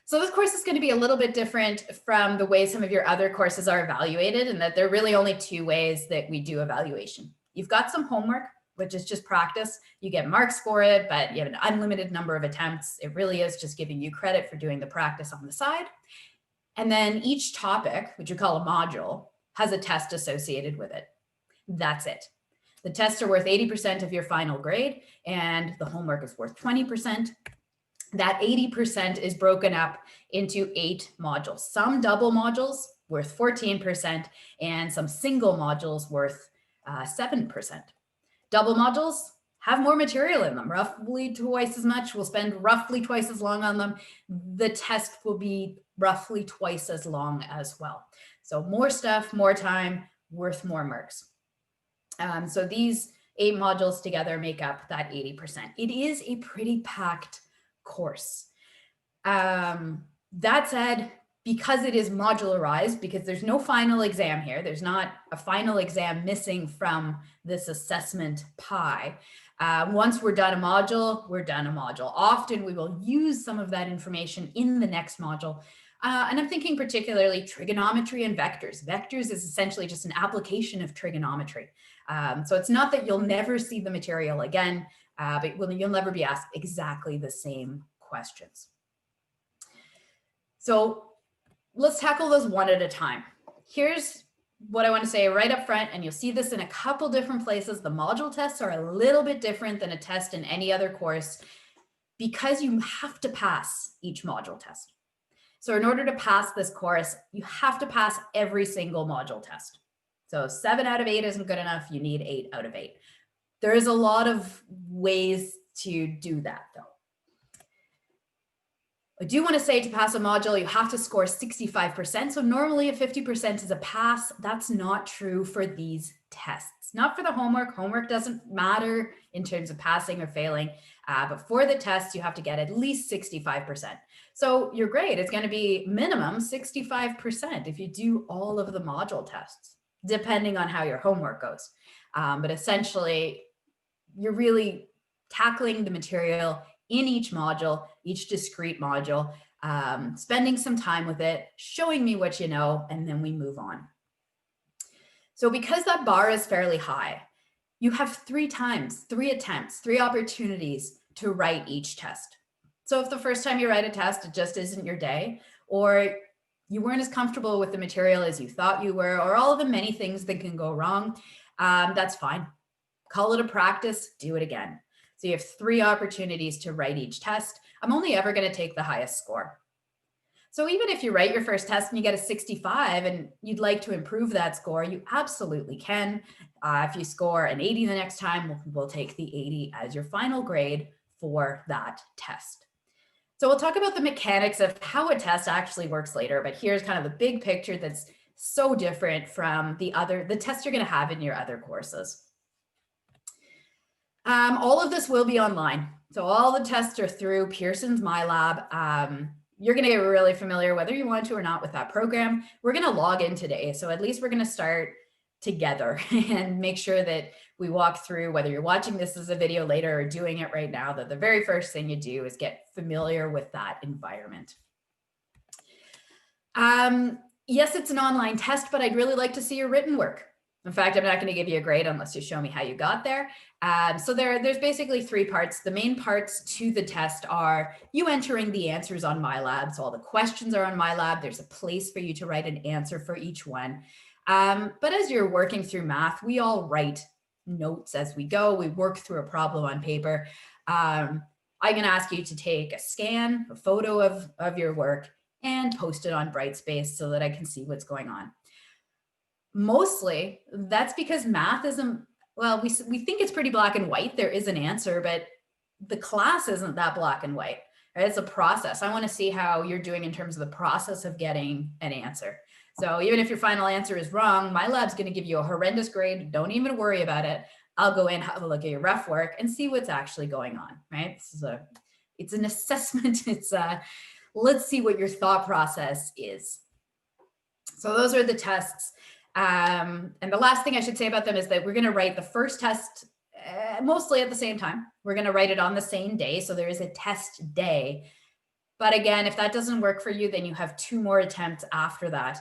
So this course is going to be a little bit different from the way some of your other courses are evaluated, in that there are really only two ways that we do evaluation. You've got some homework, which is just practice. You get marks for it, but you have an unlimited number of attempts. It really is just giving you credit for doing the practice on the side. And then each topic, which you call a module, has a test associated with it. That's it. The tests are worth 80% of your final grade, and the homework is worth 20%. That 80% is broken up into 8 modules, some double modules worth 14% and some single modules worth 7%. Double modules have more material in them, roughly twice as much. We'll spend roughly twice as long on them. The test will be roughly twice as long as well. So more stuff, more time, worth more marks. So these 8 modules together make up that 80%. It is a pretty packed course. That said, because it is modularized, because there's no final exam here, there's not a final exam missing from this assessment pie. Once we're done a module, we're done a module. Often we will use some of that information in the next module. And I'm thinking particularly trigonometry and vectors. Vectors is essentially just an application of trigonometry. So it's not that you'll never see the material again, but you'll never be asked exactly the same questions. So let's tackle those one at a time. Here's what I want to say right up front, and you'll see this in a couple different places. The module tests are a little bit different than a test in any other course because you have to pass each module test. So in order to pass this course, you have to pass every single module test. So 7 out of 8 isn't good enough. You need 8 out of 8. There is a lot of ways to do that, though. I do want to say to pass a module, you have to score 65%. So normally a 50% is a pass. That's not true for these tests. Not for the homework. Homework doesn't matter in terms of passing or failing. But for the test, you have to get at least 65%. So your grade is going to be minimum 65% if you do all of the module tests, depending on how your homework goes. But essentially, you're really tackling the material in each module, each discrete module, spending some time with it, showing me what you know, and then we move on. So because that bar is fairly high, you have 3 attempts, 3 opportunities to write each test. So if the first time you write a test, it just isn't your day, or you weren't as comfortable with the material as you thought you were, or all of the many things that can go wrong, that's fine. Call it a practice, do it again. So you have 3 opportunities to write each test. I'm only ever going to take the highest score. So even if you write your first test and you get a 65 and you'd like to improve that score, you absolutely can. If you score an 80 the next time, we'll take the 80 as your final grade for that test. So we'll talk about the mechanics of how a test actually works later, but here's kind of the big picture that's so different from the tests you're going to have in your other courses. All of this will be online. So all the tests are through Pearson's MyLab. You're going to get really familiar, whether you want to or not, with that program. We're going to log in today. So at least we're going to start together and make sure that we walk through, whether you're watching this as a video later or doing it right now, that the very first thing you do is get familiar with that environment. Yes, it's an online test, but I'd really like to see your written work. In fact, I'm not going to give you a grade unless you show me how you got there. So there's basically 3 parts. The main parts to the test are you entering the answers on MyLab. So all the questions are on MyLab. There's a place for you to write an answer for each one. But as you're working through math, we all write notes as we go. We work through a problem on paper. I'm going to ask you to take a scan, a photo of your work, and post it on Brightspace so that I can see what's going on. Mostly, that's because math isn't, well, we think it's pretty black and white. There is an answer, but the class isn't that black and white. Right? It's a process. I want to see how you're doing in terms of the process of getting an answer. So even if your final answer is wrong, my lab's going to give you a horrendous grade. Don't even worry about it. I'll go in, have a look at your rough work and see what's actually going on, right? It's an assessment. Let's see what your thought process is. So those are the tests. And the last thing I should say about them is that we're going to write the first test mostly at the same time. We're going to write it on the same day. So there is a test day. But again, if that doesn't work for you, then you have 2 more attempts after that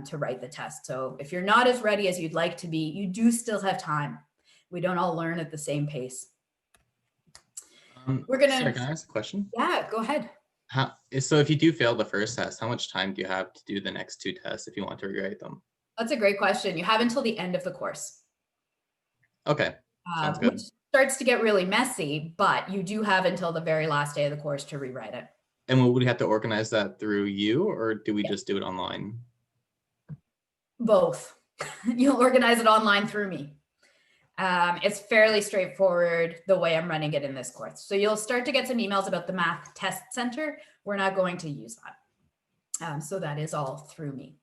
to write the test. So if you're not as ready as you'd like to be, you do still have time. We don't all learn at the same pace. We're gonna. Sorry, can I ask a question? Yeah, go ahead. So if you do fail the first test, how much time do you have to do the next 2 tests if you want to rewrite them? That's a great question. You have until the end of the course. Okay, sounds Which good. starts to get really messy, but you do have until the very last day of the course to rewrite it. And would we have to organize that through you, or do we Yeah. just do it online? Both. You'll organize it online through me. It's fairly straightforward the way I'm running it in this course. So you'll start to get some emails about the Math Test Center. We're not going to use that. So that is all through me.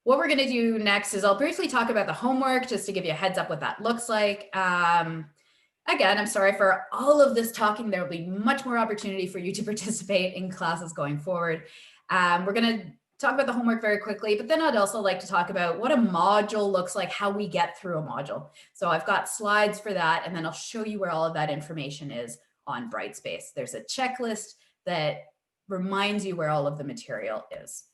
What we're going to do next is I'll briefly talk about the homework just to give you a heads up what that looks like. Again, I'm sorry for all of this talking. There will be much more opportunity for you to participate in classes going forward. We're going to talk about the homework very quickly, but then I'd also like to talk about what a module looks like, how we get through a module. So I've got slides for that, and then I'll show you where all of that information is on Brightspace. There's a checklist that reminds you where all of the material is.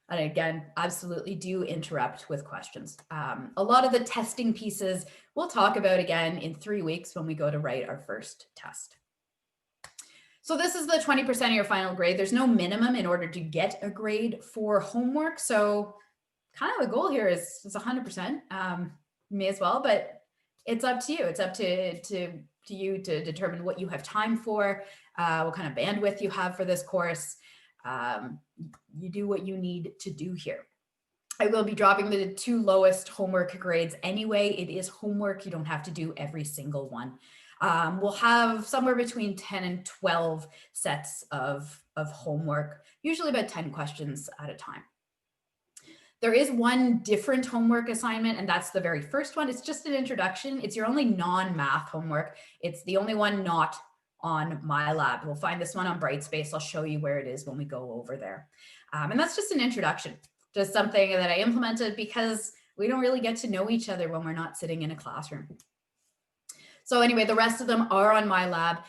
And again, absolutely do interrupt with questions. A lot of the testing pieces we'll talk about again in 3 weeks when we go to write our first test. So this is the 20% of your final grade. There's no minimum in order to get a grade for homework. So kind of the goal here is 100%, may as well, but it's up to you. It's up to you to determine what you have time for, what kind of bandwidth you have for this course. You do what you need to do here. I will be dropping the 2 lowest homework grades anyway. It is homework. You don't have to do every single one. We'll have somewhere between 10 and 12 sets of homework, usually about 10 questions at a time. There is one different homework assignment, and that's the very first one. It's just an introduction. It's your only non-math homework. It's the only one not on MyLab. We'll find this one on Brightspace. I'll show you where it is when we go over there. And that's just an introduction, just something that I implemented because we don't really get to know each other when we're not sitting in a classroom. So anyway, the rest of them are on MyLab.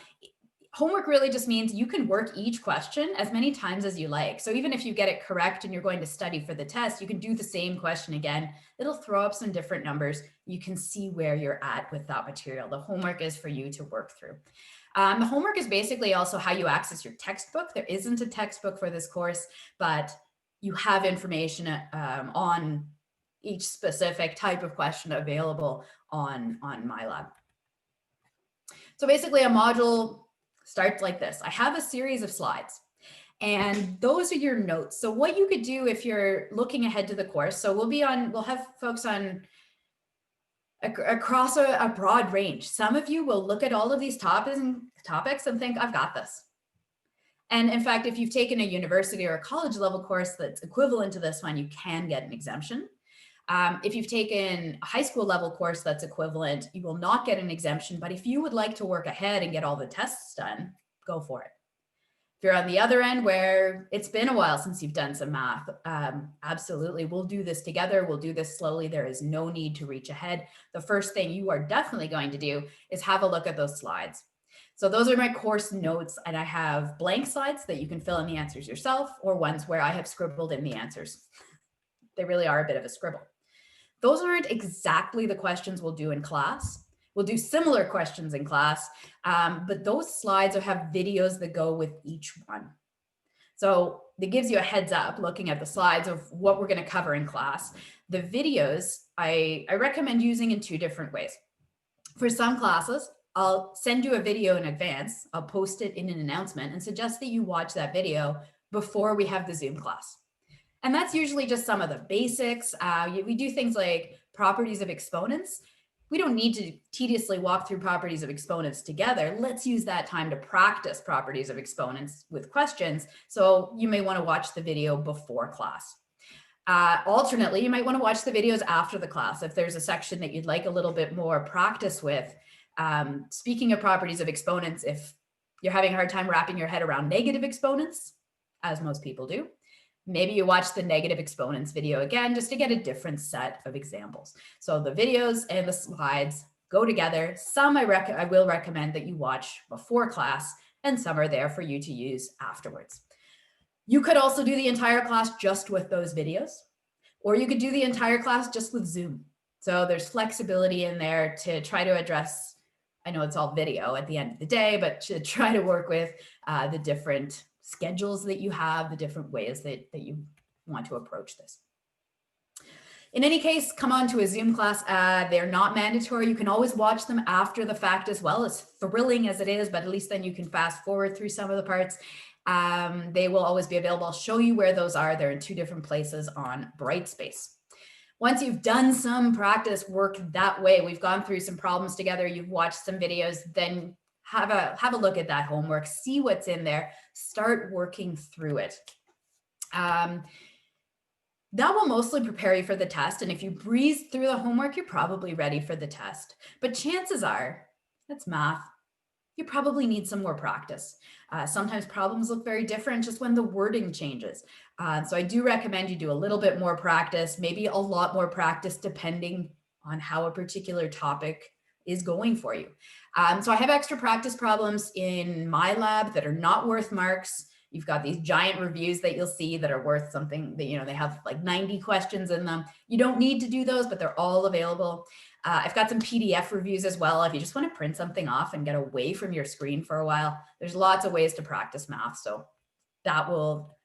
Homework really just means you can work each question as many times as you like. So even if you get it correct and you're going to study for the test, you can do the same question again. It'll throw up some different numbers. You can see where you're at with that material. The homework is for you to work through. The homework is basically also how you access your textbook. There isn't a textbook for this course, but you have information on each specific type of question available on MyLab. So basically a module starts like this. I have a series of slides and those are your notes. So what you could do if you're looking ahead to the course, so we'll have folks on across a broad range. Some of you will look at all of these topics and think, I've got this. And in fact, if you've taken a university or a college level course that's equivalent to this one, you can get an exemption. If you've taken a high school level course that's equivalent, you will not get an exemption. But if you would like to work ahead and get all the tests done, go for it. If you're on the other end where it's been a while since you've done some math, absolutely, we'll do this together. We'll do this slowly. There is no need to reach ahead. The first thing you are definitely going to do is have a look at those slides. So those are my course notes, and I have blank slides that you can fill in the answers yourself, or ones where I have scribbled in the answers. They really are a bit of a scribble. Those aren't exactly the questions we'll do in class. We'll do similar questions in class, but those slides will have videos that go with each one. So that gives you a heads up looking at the slides of what we're going to cover in class. The videos, I recommend using in 2 different ways. For some classes, I'll send you a video in advance. I'll post it in an announcement and suggest that you watch that video before we have the Zoom class. And that's usually just some of the basics. We do things like properties of exponents. We don't need to tediously walk through properties of exponents together. Let's use that time to practice properties of exponents with questions. So you may want to watch the video before class. Alternately, you might want to watch the videos after the class if there's a section that you'd like a little bit more practice with. Speaking of properties of exponents, if you're having a hard time wrapping your head around negative exponents, as most people do, maybe you watch the negative exponents video again, just to get a different set of examples. So the videos and the slides go together. Some I will recommend that you watch before class, and some are there for you to use afterwards. You could also do the entire class just with those videos, or you could do the entire class just with Zoom. So there's flexibility in there to try to address, I know it's all video at the end of the day, but to try to work with the different schedules that you have, the different ways that you want to approach this. In any case, come on to a Zoom class. They're not mandatory. You can always watch them after the fact as well, as thrilling as it is, but at least then you can fast forward through some of the parts. They will always be available. I'll show you where those are. They're in 2 different places on Brightspace. Once you've done some practice work that way, we've gone through some problems together, you've watched some videos, then have a look at that homework, see what's in there, start working through it. That will mostly prepare you for the test. And if you breeze through the homework, you're probably ready for the test. But chances are, that's math, you probably need some more practice. Sometimes problems look very different just when the wording changes. So I do recommend you do a little bit more practice, maybe a lot more practice depending on how a particular topic is going for you. So I have extra practice problems in my lab that are not worth marks. You've got these giant reviews that you'll see that are worth something that, you know, they have like 90 questions in them. You don't need to do those, but they're all available. I've got some PDF reviews as well. If you just want to print something off and get away from your screen for a while, there's lots of ways to practice math. So that we'll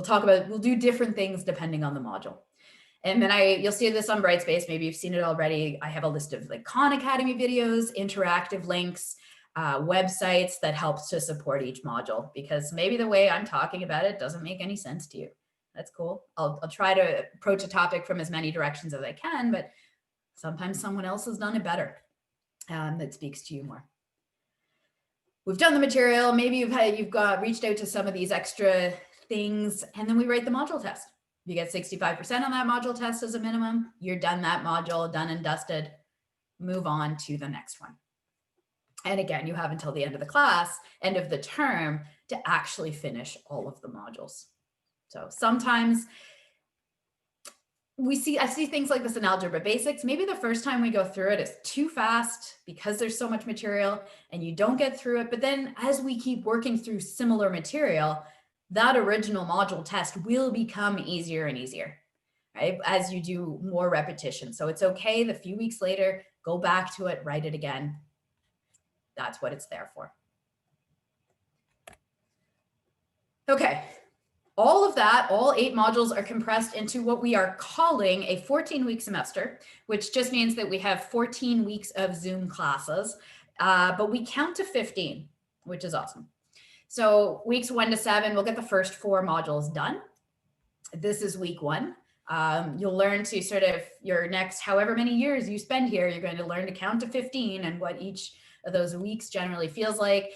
talk about, we'll do different things depending on the module. And then you'll see this on Brightspace. Maybe you've seen it already. I have a list of like Khan Academy videos, interactive links, websites that helps to support each module, because maybe the way I'm talking about it doesn't make any sense to you. That's cool. I'll try to approach a topic from as many directions as I can, but sometimes someone else has done it better that speaks to you more. We've done the material. Maybe you've reached out to some of these extra things, and then we write the module test. You get 65% on that module test as a minimum. You're done that module, done and dusted. Move on to the next one. And again, you have until the end of the class, end of the term, to actually finish all of the modules. So sometimes I see things like this in Algebra Basics. Maybe the first time we go through it is too fast because there's so much material and you don't get through it. But then as we keep working through similar material, that original module test will become easier and easier, right? As you do more repetition. So it's okay. The few weeks later, go back to it, write it again. That's what it's there for. Okay. All of that, all 8 modules are compressed into what we are calling a 14-week semester, which just means that we have 14 weeks of Zoom classes, but we count to 15, which is awesome. So weeks 1 to 7, we'll get the first 4 modules done. This is week 1. You'll learn to sort of your next, however many years you spend here, you're going to learn to count to 15 and what each of those weeks generally feels like.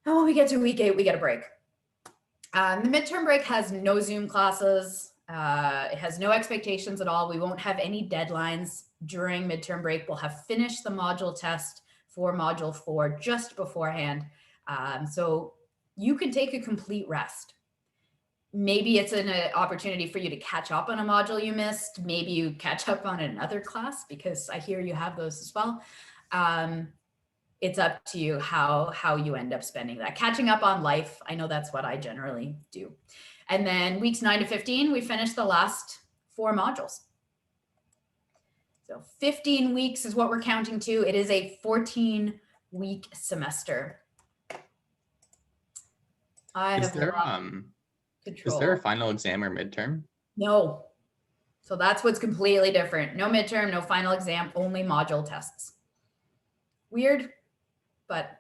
And when we get to week 8, we get a break. The midterm break has no Zoom classes. It has no expectations at all. We won't have any deadlines during midterm break. We'll have finished the module test for module 4 just beforehand. So you can take a complete rest. Maybe it's an opportunity for you to catch up on a module you missed. Maybe you catch up on another class, because I hear you have those as well. It's up to you how you end up spending that. Catching up on life, I know that's what I generally do. And then weeks 9 to 15, we finish the last 4 modules. So 15 weeks is what we're counting to. It is a 14-week semester. Is there a final exam or midterm? No. So that's what's completely different. No midterm, no final exam, only module tests. Weird, but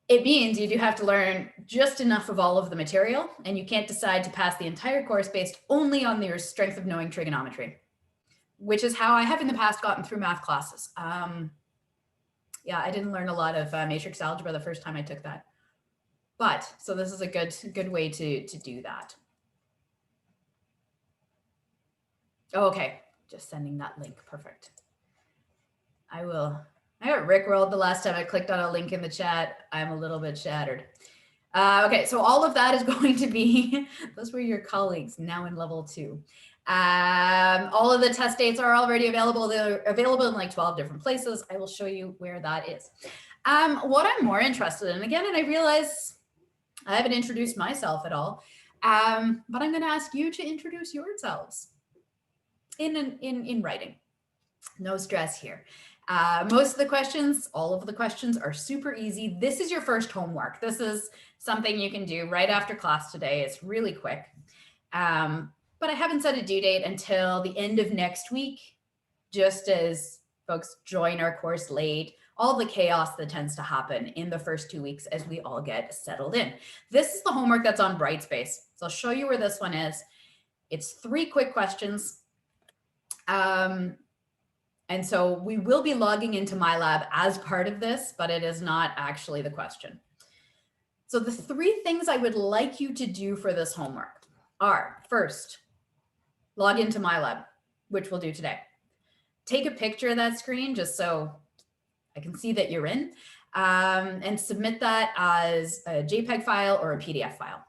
it means you do have to learn just enough of all of the material, and you can't decide to pass the entire course based only on your strength of knowing trigonometry, which is how I have in the past gotten through math classes. Yeah, I didn't learn a lot of matrix algebra the first time I took that. But so this is a good way to do that. Oh, okay, just sending that link. Perfect. I got rickrolled the last time I clicked on a link in the chat. I'm a little bit shattered. Okay, so all of that is going to be, those were your colleagues now in level 2. All of the test dates are already available. They're available in like 12 different places. I will show you where that is. What I'm more interested in, again, and I realize I haven't introduced myself at all, but I'm going to ask you to introduce yourselves in writing. No stress here. Most of the questions, all of the questions are super easy. This is your first homework. This is something you can do right after class today. It's really quick. But I haven't set a due date until the end of next week, just as folks join our course late, all the chaos that tends to happen in the first 2 weeks as we all get settled in. This is the homework that's on Brightspace. So I'll show you where this one is. It's 3 quick questions. And so we will be logging into MyLab as part of this, but it is not actually the question. So the 3 things I would like you to do for this homework are, first, log into MyLab, which we'll do today. Take a picture of that screen just so I can see that you're in, and submit that as a JPEG file or a PDF file.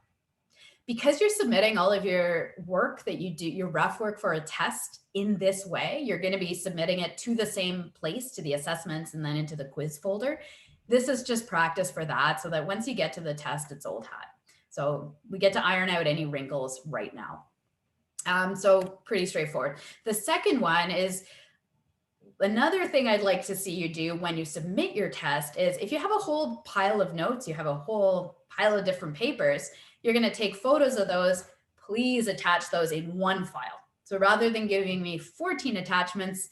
Because you're submitting all of your work that you do, your rough work for a test in this way, you're going to be submitting it to the same place, to the assessments, and then into the quiz folder. This is just practice for that, so that once you get to the test, it's old hat. So we get to iron out any wrinkles right now. So pretty straightforward. The second one is, another thing I'd like to see you do when you submit your test is, if you have a whole pile of notes, you have a whole pile of different papers, you're going to take photos of those. Please attach those in one file. So rather than giving me 14 attachments,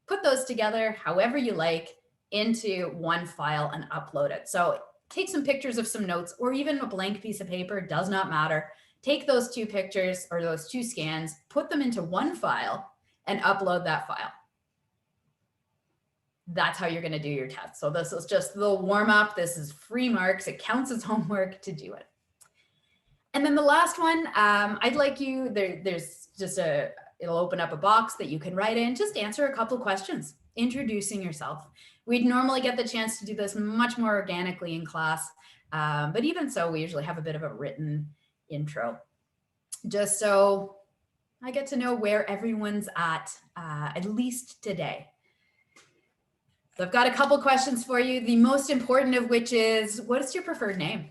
put those together however you like into one file and upload it. So take some pictures of some notes, or even a blank piece of paper, does not matter. Take those 2 pictures or those 2 scans, put them into one file and upload that file. That's how you're going to do your test. So this is just the warm up. This is free marks. It counts as homework to do it. And then the last one, I'd like you, there's just it'll open up a box that you can write in, just answer a couple questions, introducing yourself. We'd normally get the chance to do this much more organically in class, but even so, we usually have a bit of a written intro, just so I get to know where everyone's at least today. So I've got a couple questions for you. The most important of which is, what is your preferred name?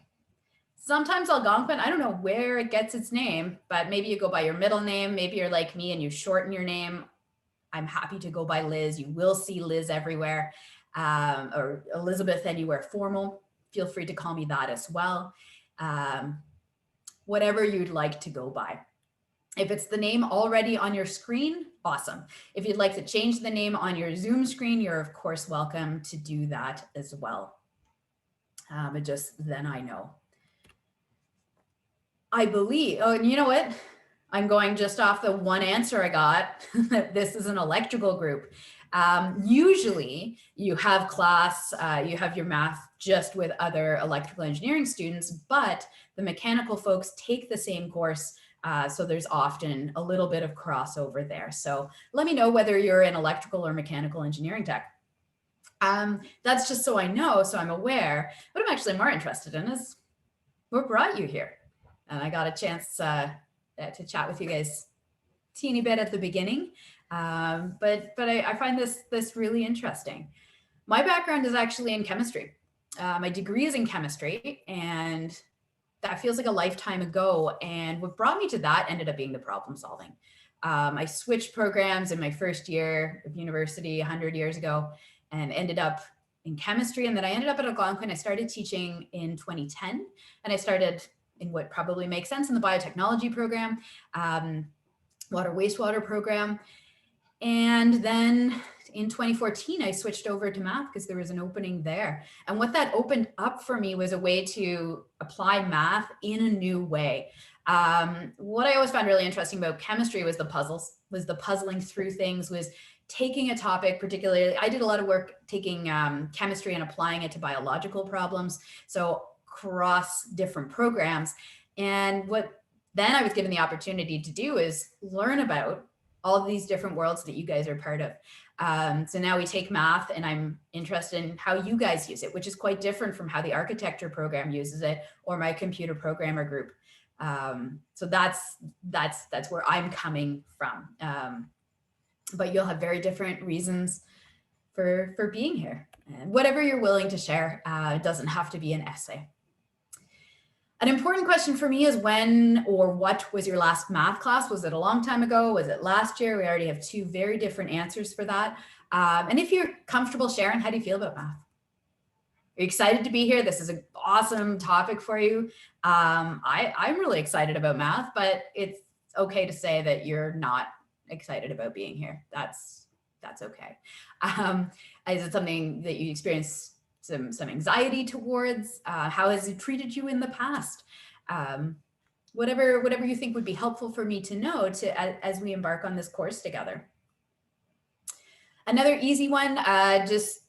Sometimes Algonquin, I don't know where it gets its name, but maybe you go by your middle name. Maybe you're like me and you shorten your name. I'm happy to go by Liz. You will see Liz everywhere, or Elizabeth anywhere formal. Feel free to call me that as well. Whatever you'd like to go by. If it's the name already on your screen, awesome. If you'd like to change the name on your Zoom screen, you're of course welcome to do that as well. And just then I know. I believe, oh, and you know what? I'm going just off the one answer I got. This is an electrical group. Usually you have class, you have your math just with other electrical engineering students, but the mechanical folks take the same course. So there's often a little bit of crossover there. So let me know whether you're in electrical or mechanical engineering tech. That's just so I know, so I'm aware. What I'm actually more interested in is what brought you here. And I got a chance to chat with you guys a teeny bit at the beginning, but I find this really interesting. My background is actually in chemistry. My degree is in chemistry, and that feels like a lifetime ago. And what brought me to that ended up being the problem solving. I switched programs in my first year of university 100 years ago and ended up in chemistry. And then I ended up at Algonquin. I started teaching in 2010, and I started in what probably makes sense in the biotechnology program, water wastewater program. And then in 2014, I switched over to math because there was an opening there. And what that opened up for me was a way to apply math in a new way. What I always found really interesting about chemistry was the puzzles, was the puzzling through things, was taking a topic, particularly, I did a lot of work taking chemistry and applying it to biological problems. So across different programs. And what then I was given the opportunity to do is learn about all of these different worlds that you guys are part of. So now we take math, and I'm interested in how you guys use it, which is quite different from how the architecture program uses it or my computer programmer group. So that's where I'm coming from. But you'll have very different reasons for being here. And whatever you're willing to share, it doesn't have to be an essay. An important question for me is when or what was your last math class? Was it a long time ago? Was it last year? We already have two very different answers for that. And if you're comfortable sharing, how do you feel about math? Are you excited to be here? This is an awesome topic for you. I'm really excited about math, but it's okay to say that you're not excited about being here. That's okay. Is it something that you experience some anxiety towards? How has it treated you in the past? Whatever you think would be helpful for me to know as we embark on this course together. Another easy one, just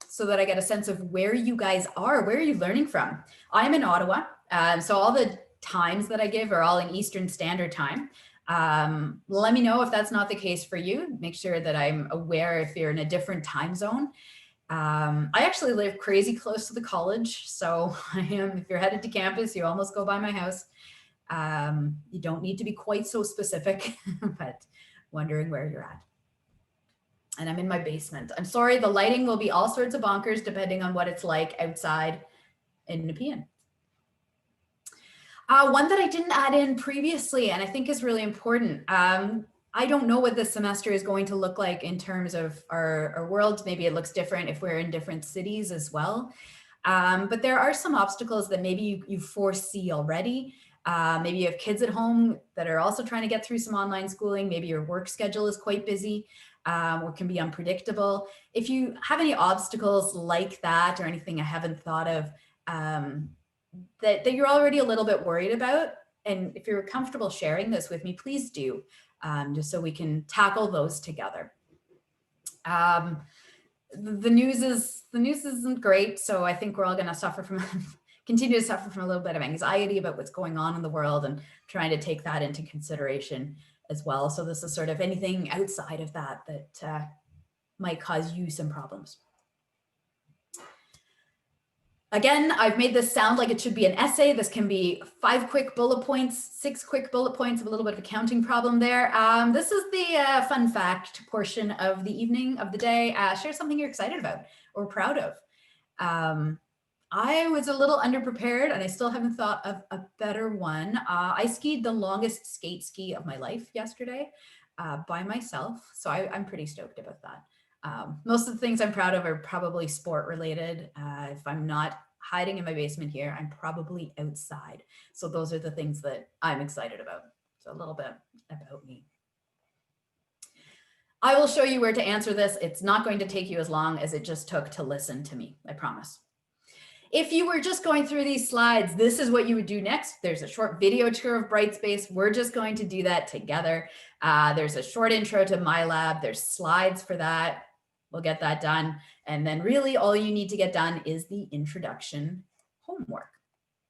so that I get a sense of where you guys are. Where are you learning from? I'm in Ottawa, so all the times that I give are all in Eastern Standard Time. Let me know if that's not the case for you. Make sure that I'm aware if you're in a different time zone. I actually live crazy close to the college, so if you're headed to campus, you almost go by my house. You don't need to be quite so specific, but wondering where you're at. And I'm in my basement. I'm sorry, the lighting will be all sorts of bonkers depending on what it's like outside in Nepean. One that I didn't add in previously, and I think is really important. I don't know what this semester is going to look like in terms of our world. Maybe it looks different if we're in different cities as well. But there are some obstacles that maybe you foresee already. Maybe you have kids at home that are also trying to get through some online schooling. Maybe your work schedule is quite busy or can be unpredictable. If you have any obstacles like that or anything I haven't thought of that you're already a little bit worried about, and if you're comfortable sharing this with me, please do, just so we can tackle those together. The news isn't great, so I think we're all going to suffer from continue to suffer from a little bit of anxiety about what's going on in the world and trying to take that into consideration as well. So this is sort of anything outside of that might cause you some problems. Again, I've made this sound like it should be an essay. This can be 5 quick bullet points, 6 quick bullet points, of a little bit of a counting problem there. This is the fun fact portion of the evening, of the day. Share something you're excited about or proud of. I was a little underprepared and I still haven't thought of a better one. I skied the longest skate ski of my life yesterday by myself. So I'm pretty stoked about that. Most of the things I'm proud of are probably sport related. If I'm not hiding in my basement here, I'm probably outside. So those are the things that I'm excited about. So a little bit about me. I will show you where to answer this. It's not going to take you as long as it just took to listen to me, I promise. If you were just going through these slides, this is what you would do next. There's a short video tour of Brightspace. We're just going to do that together. There's a short intro to my lab. There's slides for that. We'll get that done. And then really all you need to get done is the introduction homework.